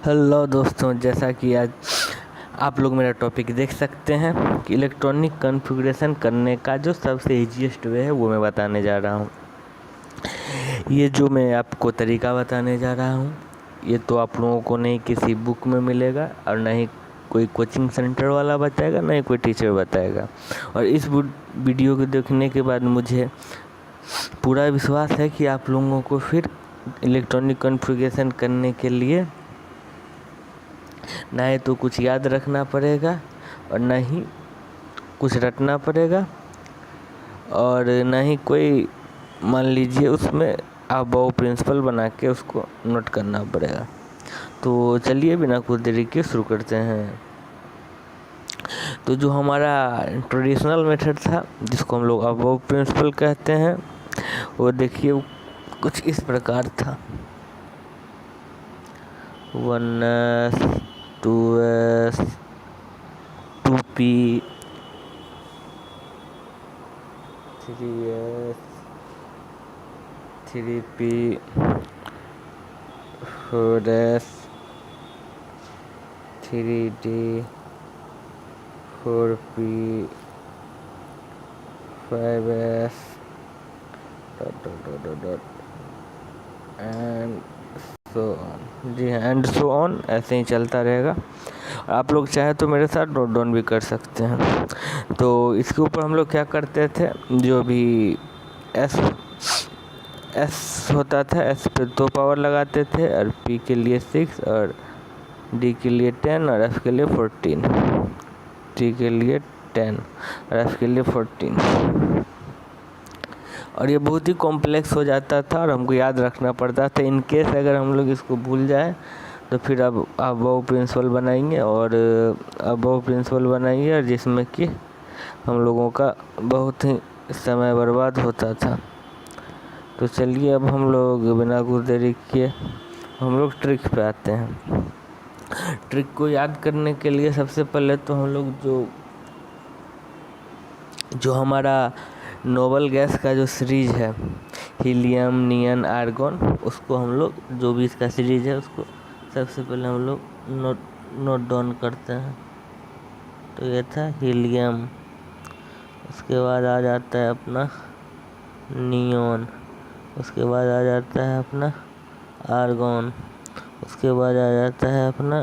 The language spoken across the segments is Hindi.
हेलो दोस्तों, जैसा कि आज आप लोग मेरा टॉपिक देख सकते हैं कि इलेक्ट्रॉनिक कॉन्फ़िगरेशन करने का जो सबसे ईजीएस्ट वे है वो मैं बताने जा रहा हूँ। ये जो मैं आपको तरीका बताने जा रहा हूँ ये तो आप लोगों को नहीं किसी बुक में मिलेगा और ना ही कोई कोचिंग सेंटर वाला बताएगा, ना ही कोई टीचर बताएगा। और इस वीडियो को देखने के बाद मुझे पूरा विश्वास है कि आप लोगों को फिर इलेक्ट्रॉनिक कॉन्फ़िगरेशन करने के लिए ना ही तो कुछ याद रखना पड़ेगा और ना ही कुछ रटना पड़ेगा और ना ही कोई मान लीजिए उसमें आप वो प्रिंसिपल बना के उसको नोट करना पड़ेगा। तो चलिए बिना कुछ देरी के शुरू करते हैं। तो जो हमारा ट्रेडिशनल मेथड था जिसको हम लोग अबव प्रिंसिपल कहते हैं वो देखिए कुछ इस प्रकार था। 1s 2s 2p 3s 3p 4s 3d 4p 5s and so on. जी हाँ, एंड सो ऑन ऐसे ही चलता रहेगा। आप लोग चाहे तो मेरे साथ नोट डाउन भी कर सकते हैं। तो इसके ऊपर हम लोग क्या करते थे, जो भी एस होता था एस पे 2 पावर लगाते थे और पी के लिए 6 और डी के लिए 10 और एफ के लिए 14, टी के लिए 10 और एफ के लिए 14। और ये बहुत ही कॉम्प्लेक्स हो जाता था और हमको याद रखना पड़ता था। इन केस अगर हम लोग इसको भूल जाए तो फिर अब वो प्रिंसिपल बनाएंगे और और जिसमें कि हम लोगों का बहुत ही समय बर्बाद होता था। तो चलिए अब हम लोग बिना कुछ देरी किए हम लोग ट्रिक पे आते हैं। ट्रिक को याद करने के लिए सबसे पहले तो हम लोग जो हमारा नोबल गैस का जो सीरीज है हीलियम, नियन, आर्गन, उसको हम लोग जो भी इसका सीरीज है उसको सबसे पहले हम लोग नोट डाउन करते हैं। तो ये था हीलियम, उसके बाद आ जाता है अपना नियॉन, उसके बाद आ जाता है अपना आर्गन, उसके बाद आ जाता है अपना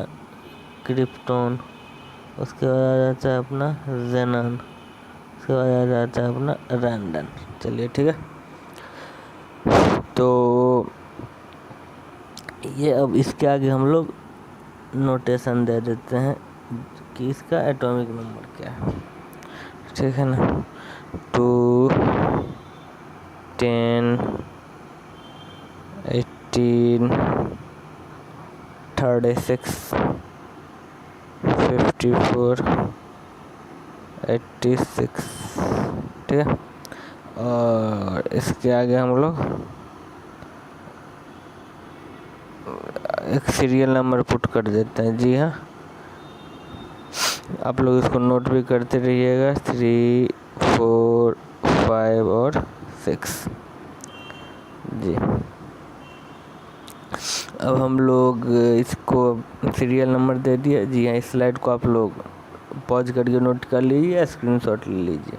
क्रिप्टॉन, उसके बाद आ जाता है अपना जेनन, उसके बाद आ जाता है अपना रैंडन। चलिए ठीक है। तो ये अब इसके आगे हम लोग नोटेशन दे देते हैं कि इसका एटॉमिक नंबर क्या है, ठीक है ना। 2 10 18 36 54 86, ठीक है। और इसके आगे हम लोग एक सीरियल नंबर पुट कर देते हैं। जी हाँ, आप लोग इसको नोट भी करते रहिएगा। 3 4 5 और 6। जी, अब हम लोग इसको सीरियल नंबर दे दिए। जी हाँ, इस स्लाइड को आप लोग पॉज करके नोट कर लीजिए, स्क्रीनशॉट ले लीजिए।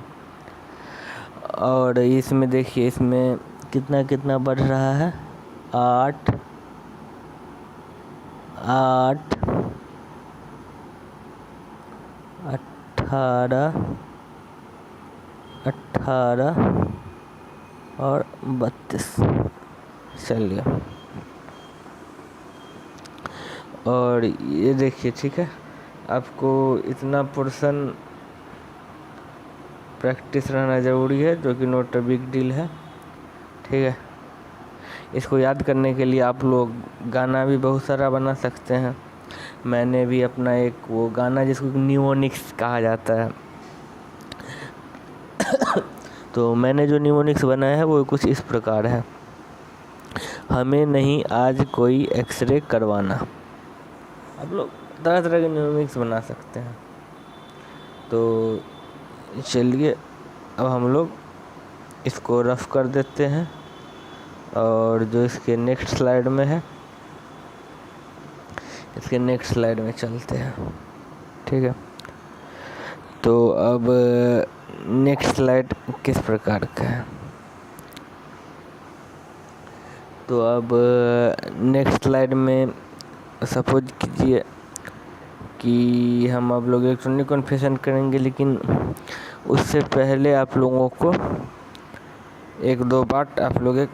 और इसमें देखिए इसमें कितना कितना बढ़ रहा है। 8 8 18 18 और 32। चलिए, और ये देखिए, ठीक है, आपको इतना पोर्शन प्रैक्टिस रहना ज़रूरी है, जो कि नॉट अ बिग डील है, ठीक है। इसको याद करने के लिए आप लोग गाना भी बहुत सारा बना सकते हैं। मैंने भी अपना एक वो गाना जिसको न्यूमोनिक्स कहा जाता है तो मैंने जो न्यूमोनिक्स बनाया है वो कुछ इस प्रकार है। हमें नहीं आज कोई एक्सरे करवाना। आप लोग तरह तरह के न्यूमोनिक्स बना सकते हैं। तो चलिए अब हम लोग इसको रफ कर देते हैं और जो इसके नेक्स्ट स्लाइड में है इसके नेक्स्ट स्लाइड में चलते हैं। ठीक है, तो अब नेक्स्ट स्लाइड किस प्रकार का है। तो अब नेक्स्ट स्लाइड में सपोज कीजिए कि हम आप लोग इलेक्ट्रॉनिक कन्फिगरेशन करेंगे, लेकिन उससे पहले आप लोगों को एक दो बात आप लोग एक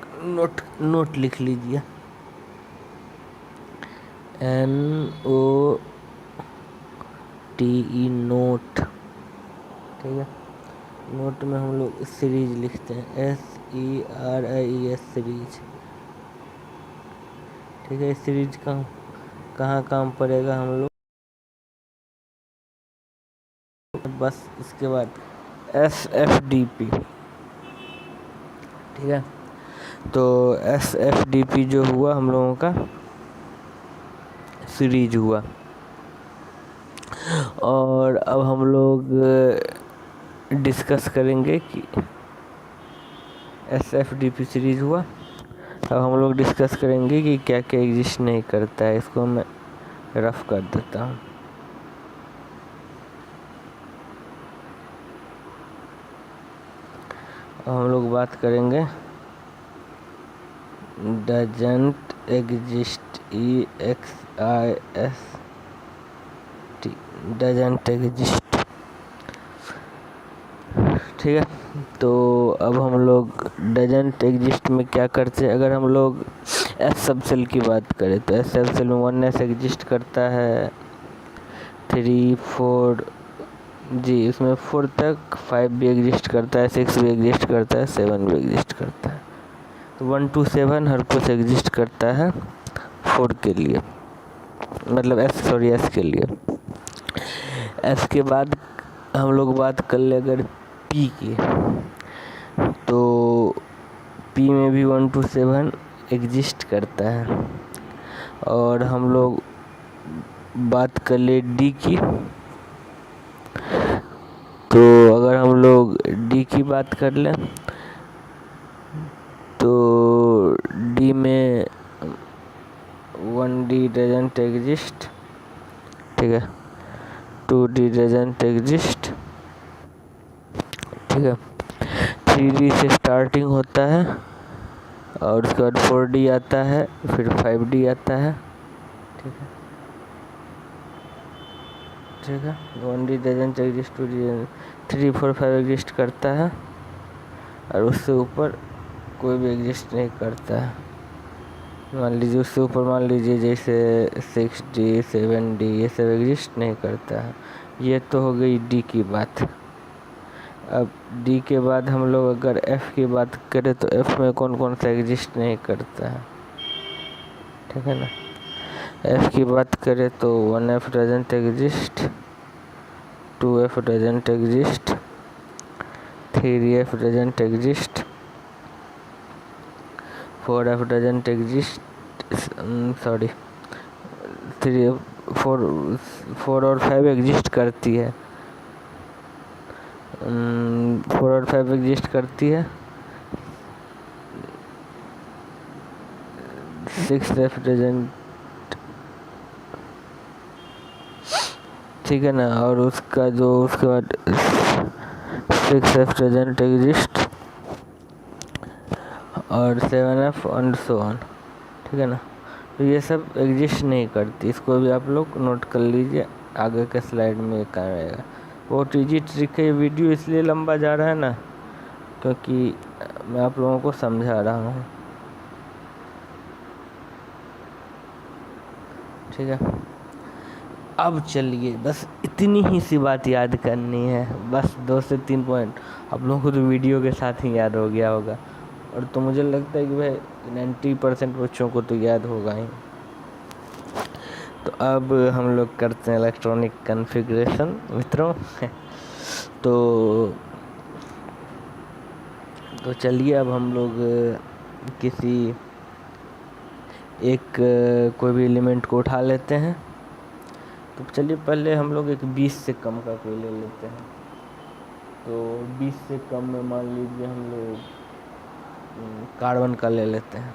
नोट लिख लीजिए। NOTE note. ठीक है, नोट में हम लोग सीरीज लिखते हैं, SERIES सीरीज। ठीक है, सीरीज का कहाँ काम पड़ेगा हम लोग, बस इसके बाद SFDP। ठीक है, तो SFDP जो हुआ हम लोगों का सीरीज हुआ। और अब हम लोग डिस्कस करेंगे कि SFDP सीरीज हुआ। अब हम लोग डिस्कस करेंगे कि क्या क्या एग्जिस्ट नहीं करता है। इसको मैं रफ कर देता हूँ। अब हम लोग बात करेंगे doesn't exist, EXIST, doesn't exist. ठीक है, तो अब हम लोग डजंट एग्जिस्ट में क्या करते हैं। अगर हम लोग एस सब सेल की बात करें तो एस सब सेल में 1s एग्जिस्ट करता है, 3 4 जी इसमें 4 तक, 5 भी एग्जिस्ट करता है, 6 भी एग्जिस्ट करता है, 7 भी एग्जिस्ट करता है। तो 1 to 7 हर कुछ एग्जिस्ट करता है 4 के लिए, मतलब एस के लिए। एस के बाद हम लोग बात कर ले अगर पी की, तो पी में भी 1 to 7 एग्जिस्ट करता है। और हम लोग बात कर ले डी की, तो अगर हम लोग डी की बात कर लें तो डी में 1D डजंट एग्जिस्ट। ठीक है, 2D डजंट एग्जिस्ट। ठीक है, 3D से स्टार्टिंग होता है और उसके बाद 4D आता है, फिर 5D आता है। ठीक है, ठीक है, 1D doesn't exist, 2D 3 4 5 exist करता है और उससे ऊपर कोई भी एग्जिस्ट नहीं करता है। मान लीजिए उससे ऊपर मान लीजिए जैसे 6D 7D ये सब एग्जिस्ट नहीं करता है। ये तो हो गई डी की बात। अब डी के बाद हम लोग अगर एफ की बात करें तो एफ में कौन कौन सा एग्जिस्ट नहीं करता है। ठीक है ना, एफ की बात करें तो 1F doesn't exist, 2F doesn't exist, 3F doesn't exist, 4F doesn't exist, sorry 4 और 5 एग्जिस्ट करती है, 4 और 5 एग्जिस्ट करती है। 6F डजंट, ठीक है ना, और उसका जो उसके बाद 6F डजंट एग्जिस्ट और 7F एंड सो ऑन। ठीक है ना, तो ये सब एग्जिस्ट नहीं करती। इसको भी आप लोग नोट कर लीजिए, आगे के स्लाइड में क्या रहेगा। बहुत ईजी ट्रिक है। ये वीडियो इसलिए लंबा जा रहा है ना क्योंकि मैं आप लोगों को समझा रहा हूँ। ठीक है, अब चलिए बस इतनी ही सी बात याद करनी है, बस 2 से 3 पॉइंट आप लोगों को तो वीडियो के साथ ही याद हो गया होगा। और तो मुझे लगता है कि भाई 90% बच्चों को तो याद होगा ही। तो अब हम लोग करते हैं इलेक्ट्रॉनिक कॉन्फ़िगरेशन मित्रों। तो चलिए अब हम लोग किसी एक कोई भी एलिमेंट को उठा लेते हैं। तो चलिए पहले हम लोग एक 20 से कम का कोई ले लेते हैं। तो 20 से कम में मान लीजिए हम लोग कार्बन का ले लेते हैं।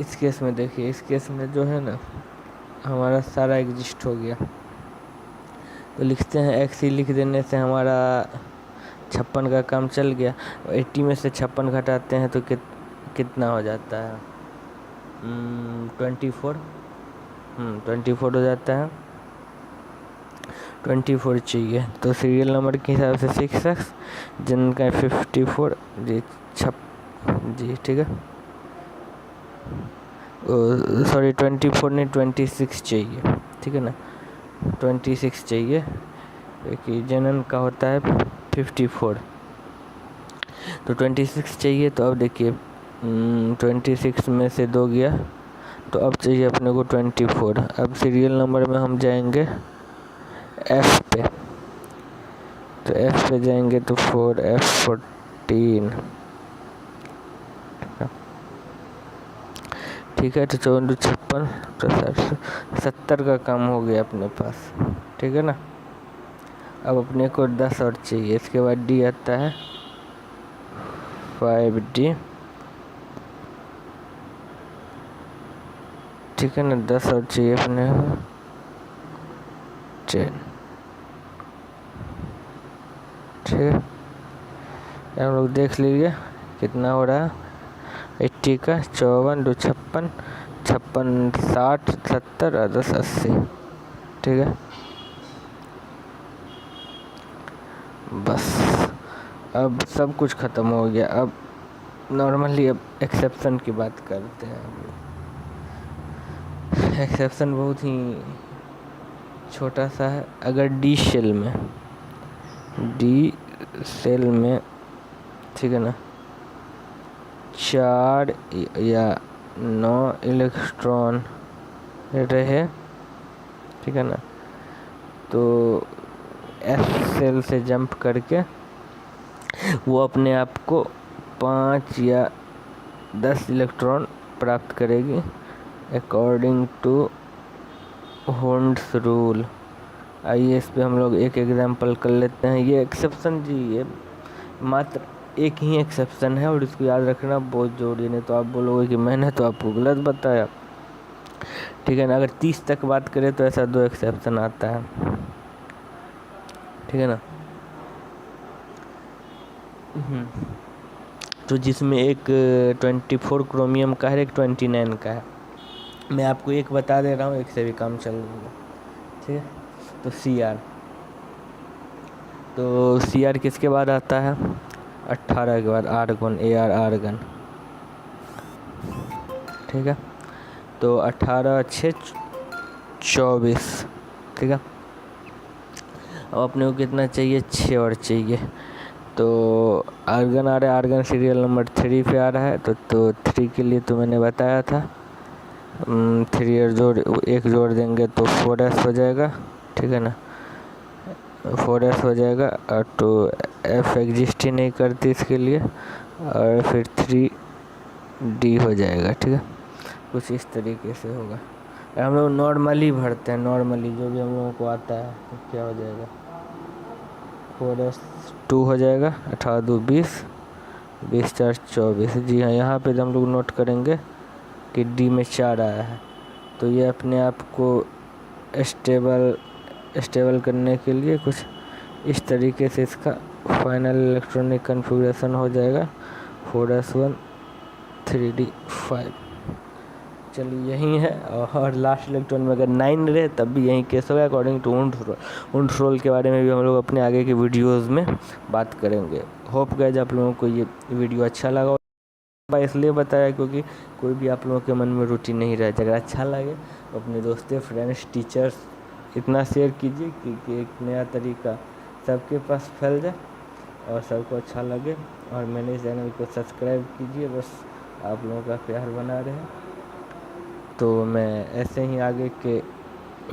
इस केस में देखिए, इस केस में जो है ना हमारा सारा एग्जिस्ट हो गया, तो लिखते हैं एक्स लिख देने से हमारा 56 का काम चल गया। 80 में से 56 घटाते हैं तो कितना हो जाता है? 24। 24 हो जाता है। 24 चाहिए, तो सीरियल नंबर के हिसाब से 6x जिनका 54 जी जी ठीक है। सॉरी 24 नहीं 26 चाहिए, ठीक है ना, 26 चाहिए क्योंकि जनन का होता है 54, तो 26 चाहिए। तो अब देखिए 26 में से 2 गया, तो अब चाहिए अपने को 24। अब सीरियल नंबर में हम जाएंगे F पे, तो F पे जाएंगे तो 4F14, ठीक है। तो 54 56 70 का काम हो गया अपने पास, ठीक है ना। अब अपने को 10 और चाहिए, इसके बाद D आता है 5D, ठीक है ना। 10 और चाहिए अपने 10, ठीक है। हम लोग देख लीजिए कितना हो रहा है 80 का, 54 2 56 56 60 70 और 10 80, ठीक है। बस अब सब कुछ ख़त्म हो गया। अब नॉर्मली अब एक्सेप्शन की बात करते हैं। एक्सेप्शन बहुत ही छोटा सा है। अगर डी सेल में ठीक है ना 4 या 9 इलेक्ट्रॉन रहे, ठीक है ना, तो एस सेल से जंप करके वो अपने आप को 5 या 10 इलेक्ट्रॉन प्राप्त करेगी अकॉर्डिंग टू होल्ड्स रूल। आइए इस पे हम लोग एक एग्जांपल कर लेते हैं। ये एक्सेप्शन जी, ये मात्र एक ही एक्सेप्शन है और इसको याद रखना बहुत जरूरी, नहीं तो आप बोलोगे कि मैंने तो आपको गलत बताया, ठीक है ना। अगर 30 तक बात करें तो ऐसा 2 एक्सेप्शन आता है, ठीक है ना। तो जिसमें एक 24 क्रोमियम का है, एक 29 का है। मैं आपको एक बता दे रहा हूँ, एक से भी काम चल रहा है, ठीक है। तो CR किसके बाद आता है? 18 के बाद आर्गन, AR आर्गन, ठीक है। तो 18 6 24, ठीक है। अब अपने को कितना चाहिए? 6 और चाहिए। तो आर्गन आ रहा है, आर्गन सीरियल नंबर 3 पे आ रहा है, तो 3 के लिए तो मैंने बताया था 3 और एक जोड़ देंगे तो 4s हो जाएगा, ठीक है ना। 4s हो जाएगा और तो F एग्जिस्ट ही नहीं करती इसके लिए, और फिर 3D हो जाएगा, ठीक है। कुछ इस तरीके से होगा। हम लोग नॉर्मली भरते हैं, नॉर्मली जो भी हम लोगों को आता है, तो क्या हो जाएगा 4s2 हो जाएगा, 18 2 20 20 4 24। जी हाँ, यहाँ पे हम लोग नोट करेंगे कि D में 4 आया है, तो ये अपने आप को स्टेबल करने के लिए कुछ इस तरीके से इसका फाइनल इलेक्ट्रॉनिक कन्फिग्रेशन हो जाएगा 4s1 3D 5। चलिए यही है। और लास्ट इलेक्ट्रॉन में अगर 9 रहे तब भी यही केस होगा अकॉर्डिंग टू वुंड्स रोल के बारे में भी हम लोग अपने आगे के वीडियोस में बात करेंगे। होप गाइस आप लोगों को ये वीडियो अच्छा लगा। इसलिए बताया क्योंकि कोई भी आप लोगों के मन में रूटीन नहीं रहे। अगर अच्छा लगे तो अपने दोस्तों, फ्रेंड्स, टीचर्स इतना शेयर कीजिए कि एक नया तरीका सबके पास फैल जाए और सबको अच्छा लगे। और मेरे चैनल को सब्सक्राइब कीजिए, बस आप लोगों का प्यार बना रहे। तो मैं ऐसे ही आगे के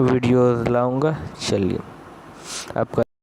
वीडियोस लाऊंगा। चलिए, आपका